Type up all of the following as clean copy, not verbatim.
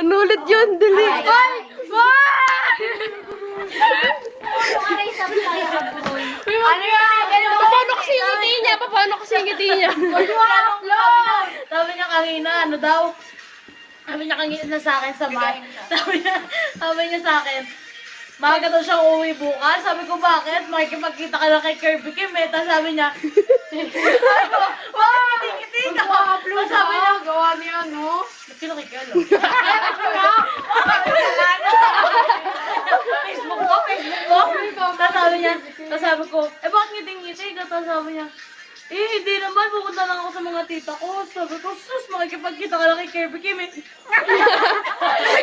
Ano ulit yun? Dali. Ay! Ano yan? Paano kasi yung ngiti niya? Paano kasi yung ngiti niya? Sabi niya kanina, ano daw? Sabi niya kanina sa akin sa mat. Sabi niya sa akin, maaga daw siyang uuwi bukas. Sabi ko, bakit? Makikipagkita ka na kay Kirby Kim eh. Tapos sabi niya, wow, ngiti ka. Tapos sabi niya, Gawa niya, no? kinakikalo. Facebook ko. Tapos sabi ko, bakit ngiting-ngiti ka? Tapos sabi niya, hindi naman, pupunta lang ako sa mga tita ko. Sabi ko, sus, makikipagkita ka lang kay Kirby Kim eh.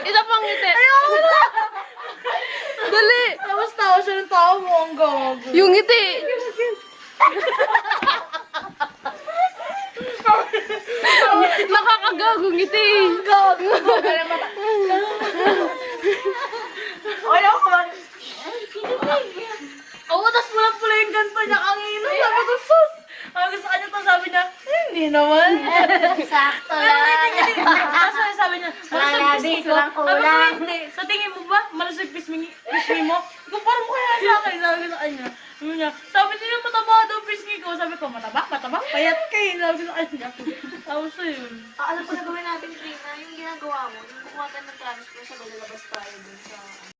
Isa pang ngiti. Dali. Tapos tawa siya ng tawa mo, ang gago. Yung ngiti. Nakakagago ngiti. Gago. Ayaw ko lang. Oo, tapos pula-pula yung ganto niya. Ang ino. Sabi ko, sus. Sabi ko sa kanya, tapos sabi niya, hindi naman. Sakto Pero lang. tapos sabi niya, Wala malusog nga, pisngi di, ko. walang Sabi ko, kulang. hindi. Sa tingin mo ba, malusog pisngi mo? Kumpara mo kaya sa akin. Sabi ko sa kanya. Sabi niya, mataba daw pisngi ko. Sabi ko, mataba? Payat kayo. Sabi ko sa kanya. Tapos yun. Ano pa na gawin natin, Trina? Yung ginagawa mo, yung kukuha tayo ng transfer sa lalabas tayo dun sa...